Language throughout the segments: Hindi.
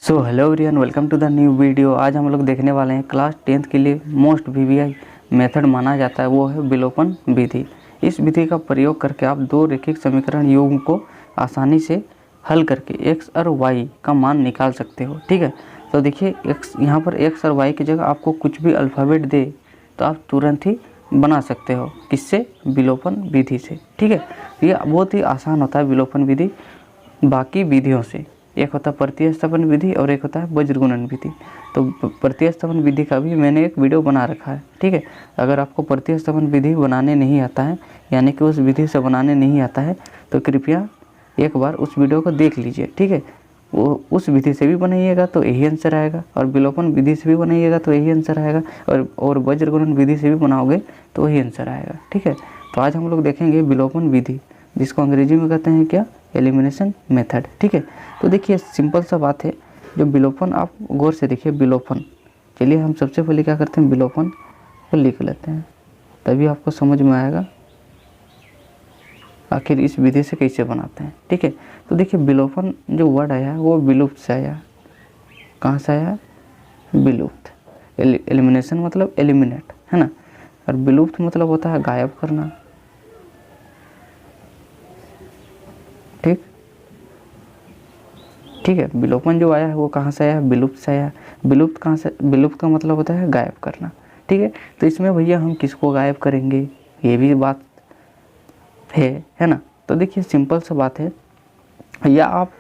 So hello everyone, welcome to the new video. आज हम लोग देखने वाले हैं क्लास 10th के लिए मोस्ट वीवीआई मेथड माना जाता है, वो है विलोपन विधि। इस विधि का प्रयोग करके आप दो रैखिक समीकरण युग्म को आसानी से हल करके x और y का मान निकाल सकते हो। ठीक है, तो देखिए x यहाँ पर x और y की जगह आपको कुछ भी अल्फ़ाबेट दे तो आप तुरंत ही बना सकते हो। किससे? विलोपन विधि से। ठीक है, ये बहुत ही आसान होता है विलोपन विधि बाकी विधियों से। एक होता है प्रतिस्थापन विधि और एक होता है वज्रगुणन विधि। तो प्रतिस्थापन विधि का भी मैंने एक वीडियो बना रखा है। ठीक है, अगर आपको प्रतिस्थापन विधि बनाने नहीं आता है, यानी कि उस विधि से बनाने नहीं आता है, तो कृपया एक बार उस वीडियो को देख लीजिए। ठीक है, वो उस विधि से भी बनाइएगा तो यही आंसर आएगा, और विलोपन विधि से भी बनाइएगा तो यही आंसर आएगा, और वज्रगुणन विधि से भी बनाओगे तो वही आंसर आएगा। ठीक है, तो आज हम लोग देखेंगे विलोपन विधि, जिसको अंग्रेजी में कहते हैं क्या? Elimination method. ठीक है, तो देखिए सिंपल सा बात है। जो विलोपन, आप गौर से देखिए विलोपन। चलिए हम सबसे पहले क्या करते हैं, विलोपन को लिख लेते हैं, तभी आपको समझ में आएगा आखिर इस विधि से कैसे बनाते हैं। ठीक है, तो देखिए विलोपन जो वर्ड आया है वो विलुप्त से आया। कहाँ से आया? विलुप्त। एलिमिनेशन मतलब एलिमिनेट, है ना, और विलुप्त मतलब होता है गायब करना। ठीक ठीक है, विलोपन जो आया है वो कहाँ से आया? विलुप्त से आया। विलुप्त कहाँ से? विलुप्त का मतलब होता है गायब करना। ठीक है, तो इसमें भैया हम किसको गायब करेंगे, ये भी बात है ना। तो देखिए सिंपल सा बात है, या आप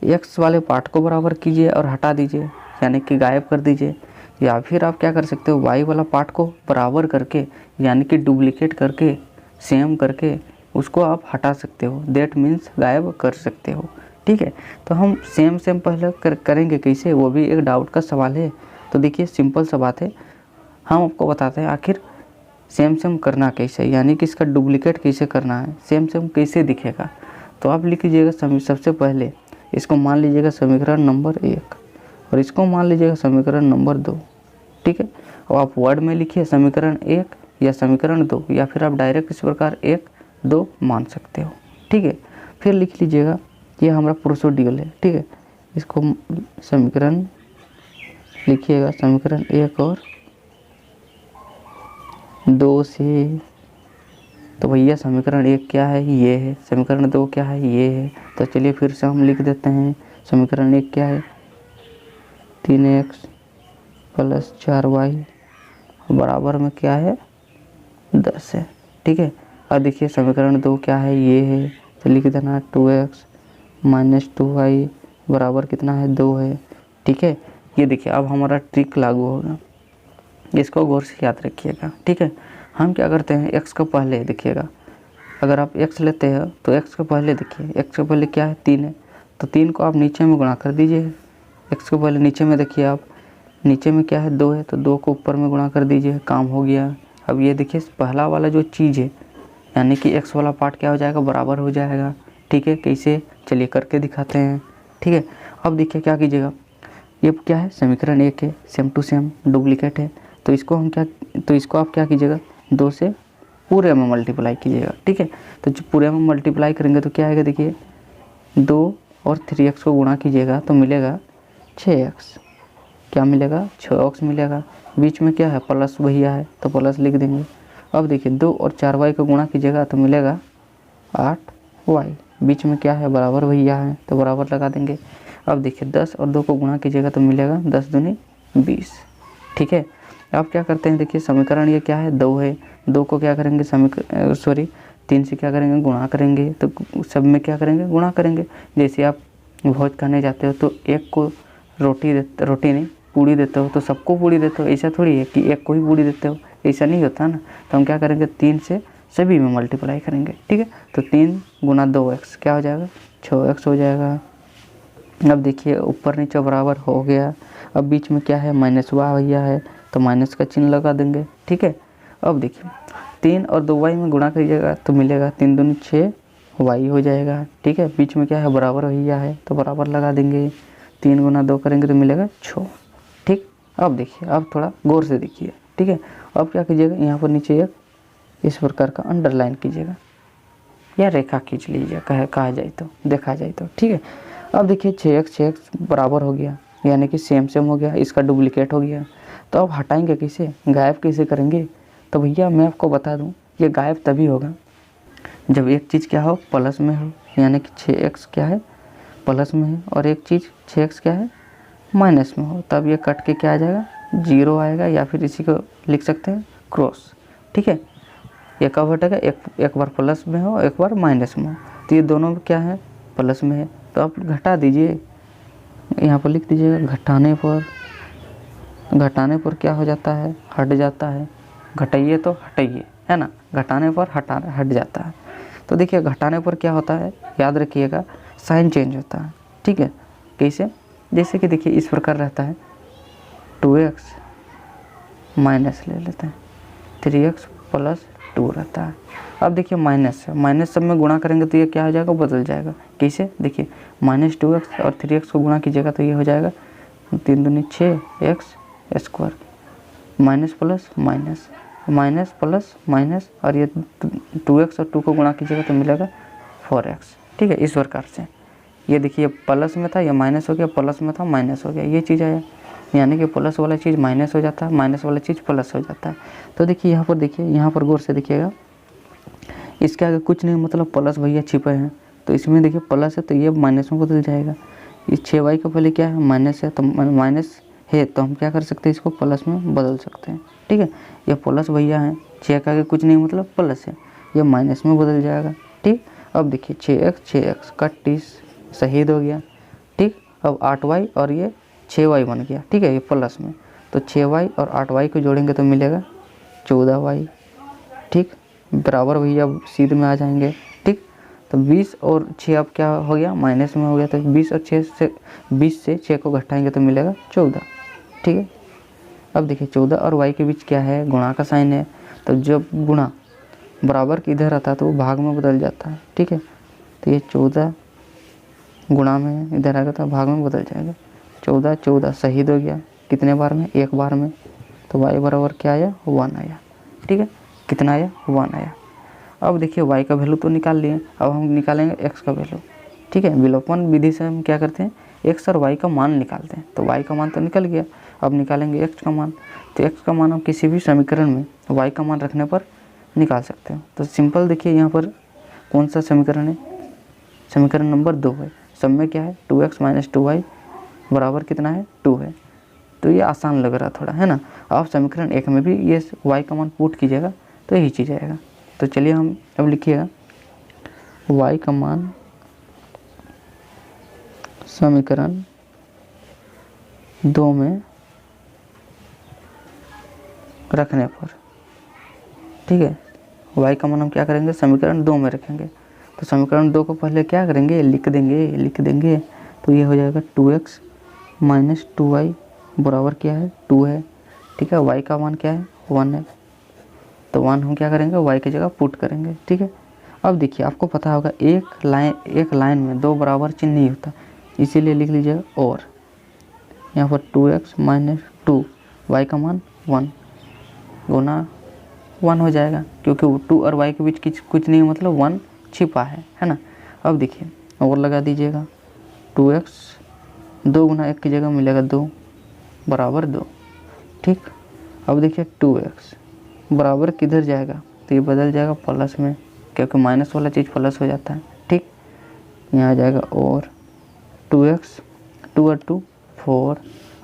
x वाले पार्ट को बराबर कीजिए और हटा दीजिए, यानी कि गायब कर दीजिए, या फिर आप क्या कर सकते हो, y वाला पार्ट को बराबर करके, यानी कि डुप्लीकेट करके, सेम करके उसको आप हटा सकते हो। दैट मीन्स गायब कर सकते हो। ठीक है, तो हम सेम पहले करेंगे कैसे, वो भी एक डाउट का सवाल है। तो देखिए सिंपल सा बात है, हम आपको बताते हैं आखिर सेम करना कैसे, यानी कि इसका डुप्लीकेट कैसे करना है, सेम कैसे दिखेगा। तो आप लिख लीजिएगा सबसे पहले इसको मान लीजिएगा समीकरण नंबर 1 और इसको मान लीजिएगा समीकरण नंबर 2। ठीक है, और आप वर्ड में लिखिए समीकरण 1 या समीकरण 2, या फिर आप डायरेक्ट इस प्रकार 1 2 मान सकते हो। ठीक है, फिर लिख लीजिएगा ये हमारा प्रोसीड्यूल है। ठीक है, इसको समीकरण लिखिएगा, समीकरण 1 और 2 से। तो भैया समीकरण 1 क्या है? ये है। समीकरण 2 क्या है? ये है। तो चलिए फिर से हम लिख देते हैं, समीकरण 1 क्या है? 3x + 4y बराबर में क्या है? 10 है। ठीक है, और देखिए समीकरण 2 क्या है? ये है। तो लिख देना 2x - 2y बराबर कितना है? 2 है। ठीक है, ये देखिए अब हमारा ट्रिक लागू होगा, इसको गौर से याद रखिएगा। ठीक है, हम क्या करते हैं, x को पहले देखिएगा, अगर आप x लेते हैं तो x को पहले देखिए, x को पहले क्या है? 3 है। तो 3 को आप नीचे में गुणा कर दीजिए। x को पहले नीचे में देखिए, आप नीचे में क्या है? 2 है, तो 2 को ऊपर में गुणा कर दीजिए, काम हो गया। अब ये देखिए पहला वाला जो चीज़ है, यानी कि x वाला पार्ट क्या हो जाएगा? बराबर हो जाएगा। ठीक है, कैसे? चलिए करके दिखाते हैं। ठीक है, अब देखिए क्या कीजिएगा, ये क्या है? समीकरण 1 है, सेम टू सेम डुप्लीकेट है। तो इसको आप क्या कीजिएगा? 2 से पूरे में मल्टीप्लाई कीजिएगा। ठीक है, तो जो पूरे में मल्टीप्लाई करेंगे तो क्या आएगा? देखिए 2 और 3x को गुणा कीजिएगा तो मिलेगा 6x। क्या मिलेगा? 6x मिलेगा। बीच में क्या है? प्लस भैया है, तो प्लस लिख देंगे। अब देखिए 2 और 4y को गुणा कीजिएगा तो मिलेगा 8y। बीच में क्या है? बराबर भैया है, तो बराबर लगा देंगे। अब देखिए 10 और 2 को गुणा कीजिएगा तो मिलेगा 10 दूनी 20। ठीक है, अब क्या करते हैं, देखिए समीकरण ये क्या है? 2 है। 2 को क्या करेंगे? 3 से क्या करेंगे? गुणा करेंगे। तो सब में क्या करेंगे? गुणा करेंगे। जैसे आप भोज खाने जाते हो तो एक को रोटी नहीं पूड़ी देते हो, तो सबको पूड़ी देते हो। ऐसा थोड़ी है कि एक को ही पूड़ी देते हो, ऐसा नहीं होता ना। तो हम क्या करेंगे? 3 से सभी में मल्टीप्लाई करेंगे। ठीक है, तो 3 × 2x क्या हो जाएगा? 6x हो जाएगा। अब देखिए ऊपर नीचे बराबर हो गया। अब बीच में क्या है? माइनस वाई भैया है, तो माइनस का चिन्ह लगा देंगे। ठीक है, अब देखिए 3 और 2y में गुणा करिएगा तो मिलेगा 3 दूनी 6y हो जाएगा। ठीक है, बीच में क्या है? बराबर भैया है, तो बराबर लगा देंगे। 3 × 2 करेंगे तो मिलेगा 6। ठीक, अब देखिए, अब थोड़ा गौर से देखिए। ठीक है, अब क्या कीजिएगा, यहाँ पर नीचे एक इस प्रकार का अंडरलाइन कीजिएगा या रेखा खींच लीजिए, कहा जाए तो, देखा जाए तो। ठीक है, अब देखिए 6x बराबर हो गया, यानी कि सेम सेम हो गया, इसका डुप्लीकेट हो गया। तो अब हटाएंगे कैसे, गायब कैसे करेंगे? तो भैया मैं आपको बता दूं, ये गायब तभी होगा जब एक चीज़ क्या हो, प्लस में हो, यानी कि 6x क्या है, प्लस में है, और एक चीज़ 6x क्या है, माइनस में हो। तब ये कट के क्या आ जाएगा, 0 आएगा, या फिर इसी को लिख सकते हैं क्रॉस। ठीक है, ये कब हटेगा, एक बार प्लस में हो, एक बार माइनस में हो। तो ये दोनों में क्या है, प्लस में है, तो आप घटा दीजिए, यहाँ पर लिख दीजिएगा घटाने पर क्या हो जाता है, हट जाता है। घटाइए तो हटाइए, है ना, घटाने पर हट जाता है। तो देखिए घटाने पर क्या होता है, याद रखिएगा, साइन चेंज होता है। ठीक है, कैसे, जैसे कि देखिए इस प्रकार रहता है 2x माइनस ले लेते हैं 3x प्लस 2 रहता है। अब देखिए माइनस है, माइनस सब में गुणा करेंगे तो ये क्या हो जाएगा, बदल जाएगा। कैसे, देखिए -2x और 3x को गुणा कीजिएगा तो ये हो जाएगा 3 दूनी 6x², minus plus minus, minus plus minus, और ये 2x और 2 को गुणा कीजिएगा तो मिलेगा 4x। ठीक है, इस प्रकार से ये देखिए प्लस में था, ये माइनस हो गया, प्लस में था माइनस हो गया, ये चीज़ आया, यानी कि प्लस वाला चीज़ माइनस हो जाता है, माइनस वाला चीज़ प्लस हो जाता है। तो देखिए यहाँ पर, देखिए यहाँ पर गौर से देखिएगा, इसके आगे कुछ नहीं, मतलब प्लस भैया छिपे हैं, तो इसमें देखिए प्लस है तो ये माइनस में बदल जाएगा। इस 6y का पहले क्या है, माइनस है, तो माइनस है तो हम क्या कर सकते हैं, इसको प्लस में बदल सकते हैं। ठीक है, ये प्लस भैया है, 6 का आगे कुछ नहीं मतलब प्लस है, ये माइनस में बदल जाएगा। ठीक, अब देखिए 6x का 30 शहीद हो गया। ठीक, अब 8y और ये 6y बन गया। ठीक है, ये प्लस में, तो 6y और 8y को जोड़ेंगे तो मिलेगा 14y। ठीक, बराबर भैया सीध में आ जाएंगे। ठीक, तो 20 और 6 अब क्या हो गया, माइनस में हो गया, तो 20 से 6 को घटाएंगे तो मिलेगा 14। ठीक है, अब देखिए 14 और y के बीच क्या है, गुणा का साइन है, तो जब गुणा बराबर की इधर आता है तो वो भाग में बदल जाता है। ठीक है, तो ये 14 गुणा में इधर आएगा तो भाग में बदल जाएगा, 14 शहीद हो गया, कितने बार में, एक बार में, तो y बराबर क्या आया, 1 आया। ठीक है, कितना आया, 1 आया। अब देखिए y का वैल्यू तो निकाल लिए, अब हम निकालेंगे x का वैल्यू। ठीक है, विलोपन विधि से हम क्या करते हैं, x और y का मान निकालते हैं। तो y का मान तो निकल गया, अब निकालेंगे x का मान। तो x का मान हम किसी भी समीकरण में y का मान रखने पर निकाल सकते हैं। तो सिंपल देखिए यहाँ पर कौन सा समीकरण है, समीकरण नंबर 2 है। सब में क्या है, 2x - 2y बराबर कितना है, 2 है। तो ये आसान लग रहा थोड़ा, है ना। आप समीकरण 1 में भी ये y का मान पुट कीजिएगा तो यही चीज़ आएगा। तो चलिए हम अब लिखिएगा y का मान समीकरण 2 में रखने पर। ठीक है, y का मान हम क्या करेंगे, समीकरण 2 में रखेंगे। तो समीकरण 2 को पहले क्या करेंगे, लिख देंगे। तो ये हो जाएगा 2x - 2y बराबर क्या है, 2 है। ठीक है, y का मान क्या है, 1 है। तो 1 हम क्या करेंगे, y की जगह पुट करेंगे। ठीक है, अब देखिए आपको पता होगा एक लाइन में 2 बराबर चिन्ह नहीं होता, इसीलिए लिख लीजिएगा और। यहाँ पर 2x - 2 y का मान 1 गुना 1 हो जाएगा, क्योंकि 2 और y के बीच कुछ नहीं मतलब 1 छिपा है ना। अब देखिए और लगा दीजिएगा, 2x 2 गुना 1 की जगह मिलेगा 2 बराबर 2। ठीक, अब देखिए 2x बराबर किधर जाएगा, तो ये बदल जाएगा प्लस में, क्योंकि माइनस वाला चीज़ प्लस हो जाता है। ठीक, यहाँ आ जाएगा और 2x 2 और 2 4।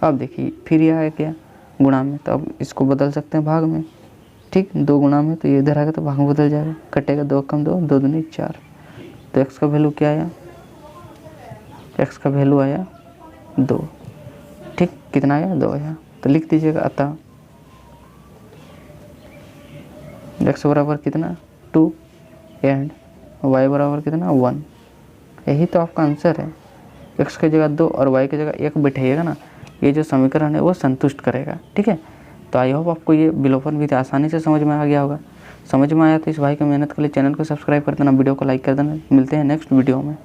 अब देखिए फिर यह आ गया गुणा में, तो अब इसको बदल सकते हैं भाग में। ठीक, 2 गुणा में, तो ये इधर आएगा तो भाग में बदल जाएगा, कटेगा 2 कम 2, 2 दूनी 4। तो x का वैल्यू क्या आया, x का वैल्यू आया 2। ठीक, कितना आया, 2 आया। तो लिख दीजिएगा अतः x बराबर कितना, 2 एंड y बराबर कितना, 1। यही तो आपका आंसर है। x की जगह 2 और y की जगह 1 बैठाइएगा ना, ये जो समीकरण है वो संतुष्ट करेगा। ठीक है, तो आई होप आपको ये विलोपन विधि आसानी से समझ में आ गया होगा। समझ में आया तो इस भाई की मेहनत के लिए चैनल को सब्सक्राइब कर देना, वीडियो को लाइक कर देना। मिलते हैं नेक्स्ट वीडियो में।